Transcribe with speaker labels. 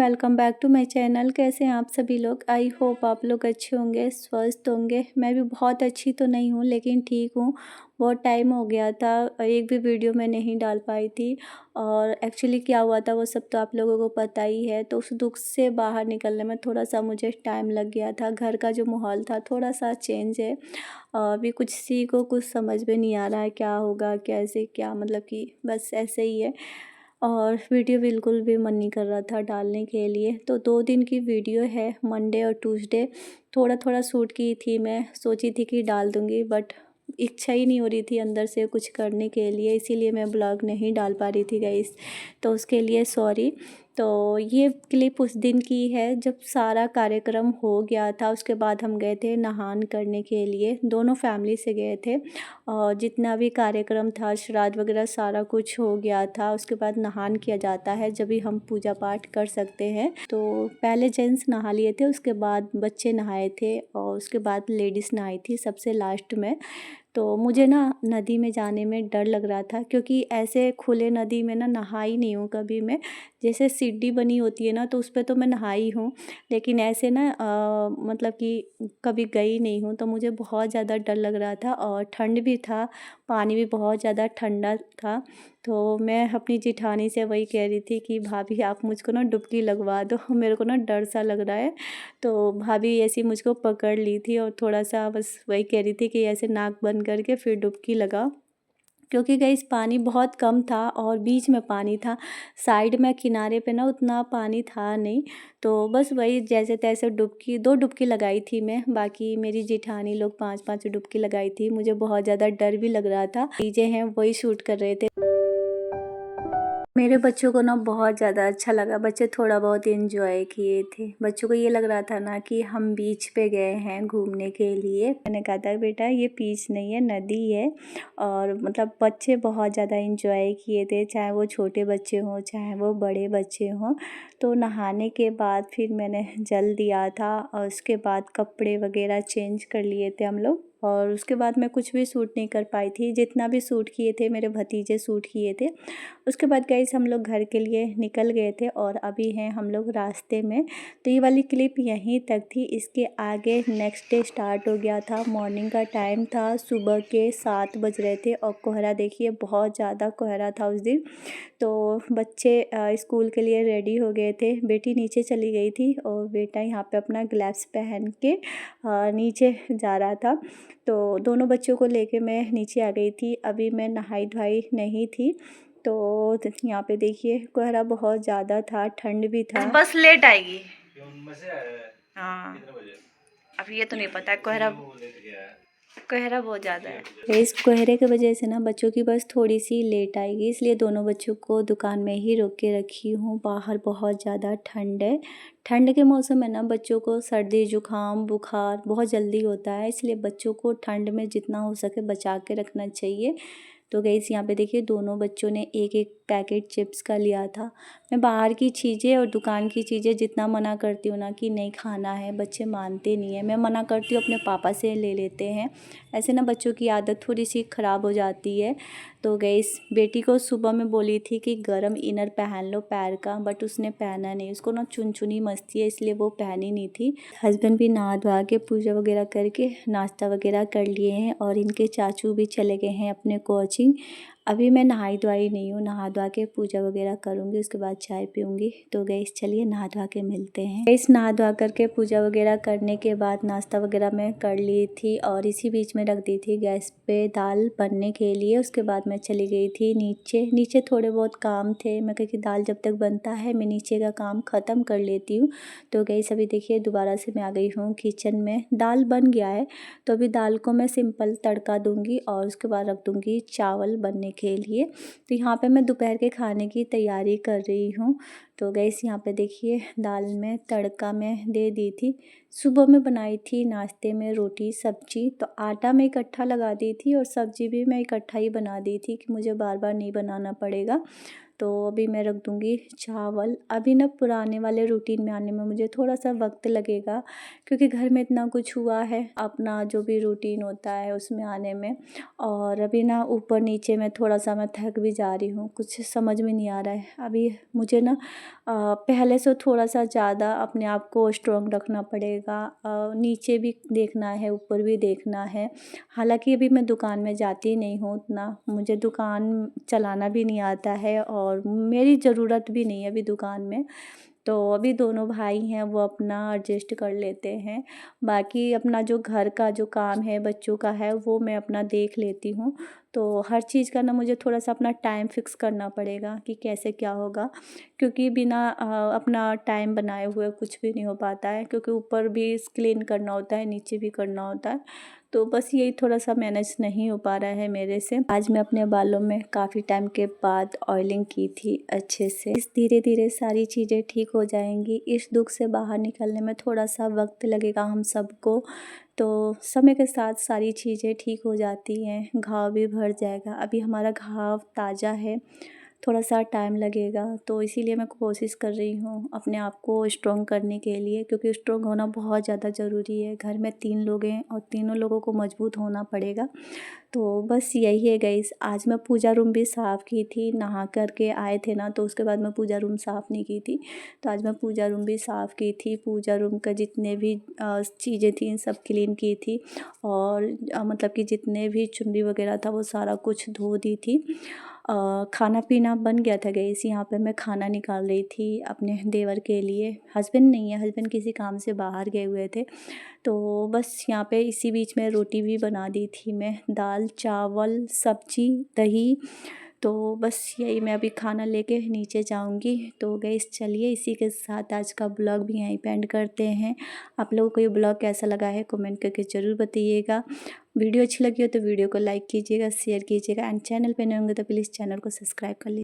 Speaker 1: Welcome back to my channel. कैसे हैं आप सभी लोग? आई होप आप लोग अच्छे होंगे, स्वस्थ होंगे। मैं भी बहुत अच्छी तो नहीं हूँ लेकिन ठीक हूँ। बहुत टाइम हो गया था, एक भी वीडियो मैं नहीं डाल पाई थी। और एक्चुअली क्या हुआ था वो सब तो आप लोगों को पता ही है। तो उस दुख से बाहर निकलने में थोड़ा सा मुझे टाइम लग गया था। घर का जो माहौल था थोड़ा सा चेंज है। अभी कुछ समझ में नहीं आ रहा है क्या होगा, कैसे, क्या मतलब कि बस ऐसे ही है। और वीडियो बिल्कुल भी मन नहीं कर रहा था डालने के लिए। तो 2 दिन की वीडियो है, मंडे और ट्यूसडे। थोड़ा थोड़ा शूट की थी, मैं सोची थी कि डाल दूँगी बट इच्छा ही नहीं हो रही थी अंदर से कुछ करने के लिए, इसीलिए मैं ब्लॉग नहीं डाल पा रही थी गाइस। तो उसके लिए सॉरी। तो ये क्लिप उस दिन की है जब सारा कार्यक्रम हो गया था। उसके बाद हम गए थे नहान करने के लिए, दोनों फैमिली से गए थे। और जितना भी कार्यक्रम था, श्राद्ध वगैरह सारा कुछ हो गया था। उसके बाद नहान किया जाता है जब भी हम पूजा पाठ कर सकते हैं। तो पहले जेंट्स नहा लिए थे, उसके बाद बच्चे नहाए थे और उसके बाद लेडीज़ नहाई थी सबसे लास्ट में। तो मुझे ना नदी में जाने में डर लग रहा था क्योंकि ऐसे खुले नदी में ना नहाई नहीं हूँ कभी मैं। जैसे सीढ़ी बनी होती है ना तो उस पे तो मैं नहाई हूँ, लेकिन ऐसे ना मतलब कि कभी गई नहीं हूँ। तो मुझे बहुत ज़्यादा डर लग रहा था और ठंड भी था, पानी भी बहुत ज़्यादा ठंडा था। तो मैं अपनी जेठानी से वही कह रही थी कि भाभी आप मुझको ना डुबकी लगवा दो, मेरे को ना डर सा लग रहा है। तो भाभी ऐसी मुझको पकड़ ली थी और थोड़ा सा बस वही कह रही थी कि ऐसे नाक बंद करके फिर डुबकी लगाओ। क्योंकि गाइस पानी बहुत कम था और बीच में पानी था, साइड में किनारे पे ना उतना पानी था नहीं। तो बस वही जैसे तैसे डुबकी, 2 डुबकी लगाई थी मैं। बाकी मेरी जेठानी लोग 5-5 डुबकी लगाई थी। मुझे बहुत ज़्यादा डर भी लग रहा था। डीजे हैं वही शूट कर रहे थे। मेरे बच्चों को ना बहुत ज़्यादा अच्छा लगा, बच्चे थोड़ा बहुत एंजॉय किए थे। बच्चों को ये लग रहा था ना कि हम बीच पे गए हैं घूमने के लिए। मैंने कहा था बेटा ये बीच नहीं है, नदी है। और मतलब बच्चे बहुत ज़्यादा एंजॉय किए थे, चाहे वो छोटे बच्चे हों चाहे वो बड़े बच्चे हों। तो नहाने के बाद फिर मैंने जल दिया था और उसके बाद कपड़े वगैरह चेंज कर लिए थे हम लोग। और उसके बाद मैं कुछ भी सूट नहीं कर पाई थी, जितना भी सूट किए थे मेरे भतीजे सूट किए थे। उसके बाद गाइस हम लोग घर के लिए निकल गए थे और अभी हैं हम लोग रास्ते में। तो ये वाली क्लिप यहीं तक थी, इसके आगे नेक्स्ट डे स्टार्ट हो गया था। मॉर्निंग का टाइम था, सुबह के 7 बज रहे थे और कोहरा देखिए बहुत ज़्यादा कोहरा था उस दिन। तो बच्चे स्कूल के लिए रेडी हो गए थे, बेटी नीचे चली गई थी और बेटा यहाँ पे अपना ग्लव्स पहन के नीचे जा रहा था। तो दोनों बच्चों को लेके मैं नीचे आ गई थी। अभी मैं नहाई धोई नहीं थी। तो यहाँ पे देखिए कोहरा बहुत ज़्यादा था, ठंड भी था। बस लेट आएगी। हाँ, अब ये तो नहीं पता, कोहरा कोहरा बहुत ज़्यादा है। इस कोहरे की वजह से ना बच्चों की बस थोड़ी सी लेट आएगी, इसलिए दोनों बच्चों को दुकान में ही रोक के रखी हूँ। बाहर बहुत ज़्यादा ठंड है। ठंड के मौसम में ना बच्चों को सर्दी जुकाम बुखार बहुत जल्दी होता है, इसलिए बच्चों को ठंड में जितना हो सके बचा के रखना चाहिए। तो गाइस यहाँ पे देखिए दोनों बच्चों ने एक एक पैकेट चिप्स का लिया था। मैं बाहर की चीज़ें और दुकान की चीज़ें जितना मना करती हूँ ना कि नहीं खाना है, बच्चे मानते नहीं है। मैं मना करती हूँ अपने पापा से ले लेते हैं। ऐसे ना बच्चों की आदत थोड़ी सी ख़राब हो जाती है। तो गाइस बेटी को सुबह में बोली थी कि गरम इनर पहन लो पैर का, बट उसने पहना नहीं। उसको ना चुनचुनी मस्ती है इसलिए वो पहनी नहीं थी। हस्बैंड भी नहा धोआ के पूजा वगैरह करके नाश्ता वगैरह कर लिए हैं और इनके चाचू भी चले गए हैं अपने कोचिंग। अभी मैं नहाई धोई नहीं हूँ, नहा धोआ के पूजा वगैरह करूँगी, उसके बाद चाय पीऊँगी। तो गाइस चलिए नहा धोआ के मिलते हैं। गाइस नहा धोआ करके पूजा वगैरह करने के बाद नाश्ता वगैरह मैं कर ली थी और इसी बीच में रख दी थी गैस पे दाल बनने के लिए। उसके बाद मैं चली गई थी नीचे थोड़े बहुत काम थे। मैं कहा कि दाल जब तक बनता है मैं नीचे का काम ख़त्म कर लेती हूँ। तो गाइस अभी देखिए दोबारा से मैं आ गई हूँ किचन में। दाल बन गया है तो अभी दाल को मैं सिंपल तड़का दूँगी और उसके बाद रख दूँगी चावल बनने के लिए। तो यहाँ पे मैं दोपहर के खाने की तैयारी कर रही हूँ। तो गैस यहाँ पे देखिए दाल में तड़का मैं दे दी थी। सुबह में बनाई थी नाश्ते में रोटी सब्जी, तो आटा मैं इकट्ठा लगा दी थी और सब्जी भी मैं इकट्ठा ही बना दी थी कि मुझे बार बार नहीं बनाना पड़ेगा। तो अभी मैं रख दूँगी चावल। अभी ना पुराने वाले रूटीन में आने में मुझे थोड़ा-सा वक़्त लगेगा, क्योंकि घर में इतना कुछ हुआ है, अपना जो भी रूटीन होता है उसमें आने में। और अभी ना ऊपर-नीचे में थोड़ा-सा मैं थक भी जा रही हूँ, कुछ समझ में नहीं आ रहा है। अभी मुझे ना पहले से थोड़ा-सा ज़्यादा अपने आप को स्ट्रॉन्ग रखना पड़ेगा। नीचे भी देखना है, ऊपर भी देखना है। हालाँकि अभी मैं दुकान में जाती नहीं हूँ उतना, मुझे दुकान चलाना भी नहीं आता है और मेरी ज़रूरत भी नहीं है अभी दुकान में। तो अभी दोनों भाई हैं वो अपना एडजस्ट कर लेते हैं। बाकी अपना जो घर का जो काम है, बच्चों का है, वो मैं अपना देख लेती हूँ। तो हर चीज़ का ना मुझे थोड़ा-सा अपना टाइम फ़िक्स करना पड़ेगा कि कैसे क्या होगा, क्योंकि बिना अपना टाइम बनाए हुए कुछ भी नहीं हो पाता है, क्योंकि ऊपर भी क्लीन करना होता है, नीचे भी करना होता है। तो बस यही थोड़ा-सा मैनेज नहीं हो पा रहा है मेरे से। आज मैं अपने बालों में काफ़ी टाइम के बाद ऑयलिंग की थी अच्छे से। धीरे-धीरे सारी चीज़ें ठीक हो जाएँगी। इस दुःख से बाहर निकलने में थोड़ा-सा वक़्त लगेगा हम सबको। तो समय के साथ सारी चीज़ें ठीक हो जाती हैं, घाव भी भर जाएगा। अभी हमारा घाव ताज़ा है, थोड़ा-सा टाइम लगेगा, तो इसीलिए मैं कोशिश कर रही हूँ अपने आप को स्ट्रॉन्ग करने के लिए, क्योंकि स्ट्रॉन्ग होना बहुत ज़्यादा ज़रूरी है। घर में 3 लोग हैं और तीनों लोगों को मजबूत होना पड़ेगा। तो बस यही है गाइस। आज मैं पूजा रूम भी साफ़ की थी, नहा कर के आए थे ना, तो उसके बाद मैं पूजा रूम साफ़ नहीं की थी। तो आज मैं पूजा रूम भी साफ़ की थी, पूजा रूम का जितने भी चीज़ें थी सब क्लीन की थी। और मतलब कि जितने भी चुन्नी वगैरह था वो सारा कुछ धो दी थी। खाना पीना बन गया था गाइस। यहाँ पे मैं खाना निकाल रही थी अपने देवर के लिए। हस्बैंड नहीं है, हस्बैंड किसी काम से बाहर गए हुए थे। तो बस यहाँ पे इसी बीच में रोटी भी बना दी थी मैं, दाल, चावल, सब्जी, दही। तो बस यही, मैं अभी खाना लेके नीचे जाऊँगी। तो गाइस चलिए इसी के साथ आज का ब्लॉग भी यहीं पे एंड करते हैं। आप लोगों को ये ब्लॉग कैसा लगा है कमेंट करके ज़रूर बताइएगा। वीडियो अच्छी लगी हो तो वीडियो को लाइक कीजिएगा, शेयर कीजिएगा एंड चैनल पे नए होंगे तो प्लीज़ चैनल को सब्सक्राइब कर लीजिए।